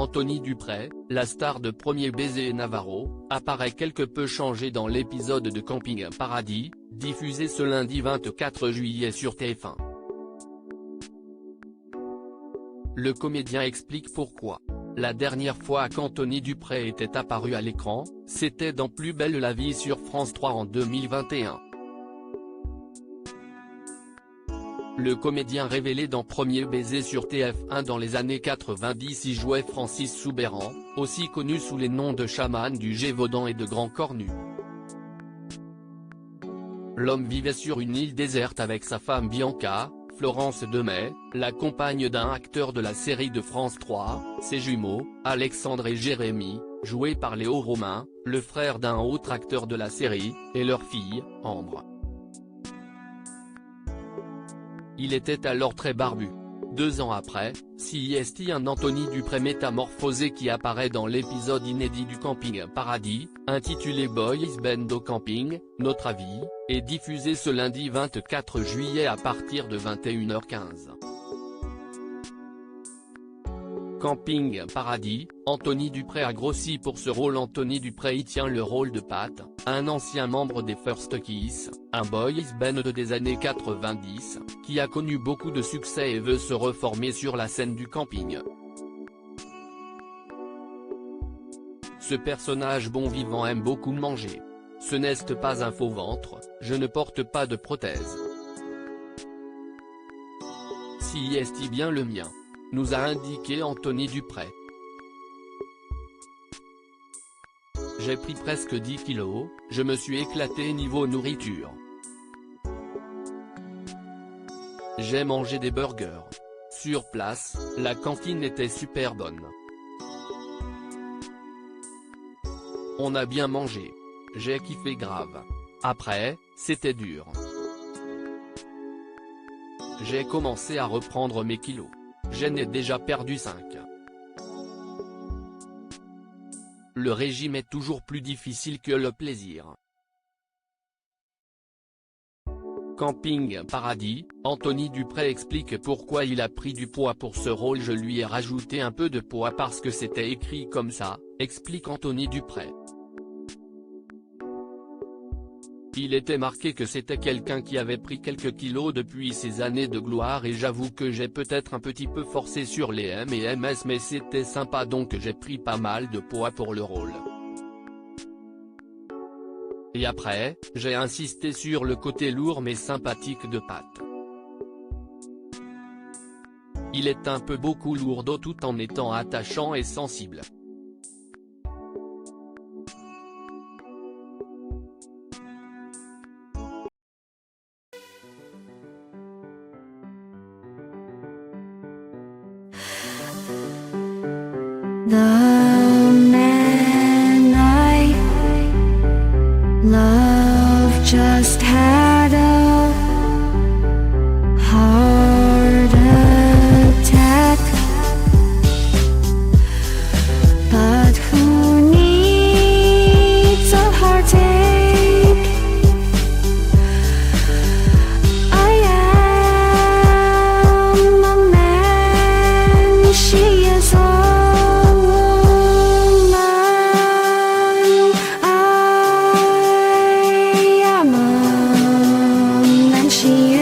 Anthony Dupré, la star de Premier baiser Navarro, apparaît quelque peu changé dans l'épisode de Camping Paradis, diffusé ce lundi 24 juillet sur TF1. Le comédien explique pourquoi. La dernière fois qu'Anthony Dupré était apparu à l'écran, c'était dans Plus belle la vie sur France 3 en 2021. Le comédien révélé dans Premier baiser sur TF1 dans les années 90 y jouait Francis Soubeyran, aussi connu sous les noms de chaman du Gévaudan et de Grand Cornu. L'homme vivait sur une île déserte avec sa femme Bianca, Florence Demey, la compagne d'un acteur de la série de France 3, ses jumeaux, Alexandre et Jérémy, joués par Léo Romain, le frère d'un autre acteur de la série, et leur fille, Ambre. Il était alors très barbu. 2 ans après, c'est un Anthony Dupré métamorphosé qui apparaît dans l'épisode inédit du Camping Paradis, intitulé Boys Band au Camping, Notre avis, est diffusé ce lundi 24 juillet à partir de 21h15. Camping Paradis, Anthony Dupré a grossi pour ce rôle. Anthony Dupré y tient le rôle de Pat, un ancien membre des First Kiss, un boys band des années 90, qui a connu beaucoup de succès et veut se reformer sur la scène du camping. Ce personnage bon vivant aime beaucoup manger. Ce n'est pas un faux ventre, je ne porte pas de prothèse. Si est bien le mien, nous a indiqué Anthony Dupré. J'ai pris presque 10 kilos, je me suis éclaté niveau nourriture. J'ai mangé des burgers. Sur place, la cantine était super bonne. On a bien mangé. J'ai kiffé grave. Après, c'était dur. J'ai commencé à reprendre mes kilos. J'en ai déjà perdu 5. Le régime est toujours plus difficile que le plaisir. Camping Paradis, Anthony Dupré explique pourquoi il a pris du poids pour ce rôle. Je lui ai rajouté un peu de poids parce que c'était écrit comme ça, explique Anthony Dupré. Il était marqué que c'était quelqu'un qui avait pris quelques kilos depuis ses années de gloire et j'avoue que j'ai peut-être un petit peu forcé sur les M&M's mais c'était sympa donc j'ai pris pas mal de poids pour le rôle. Et après, j'ai insisté sur le côté lourd mais sympathique de Pat. Il est un peu beaucoup lourdeau tout en étant attachant et sensible. The man I love just had a heart attack, but who needs a heartache? I am a man, she is a she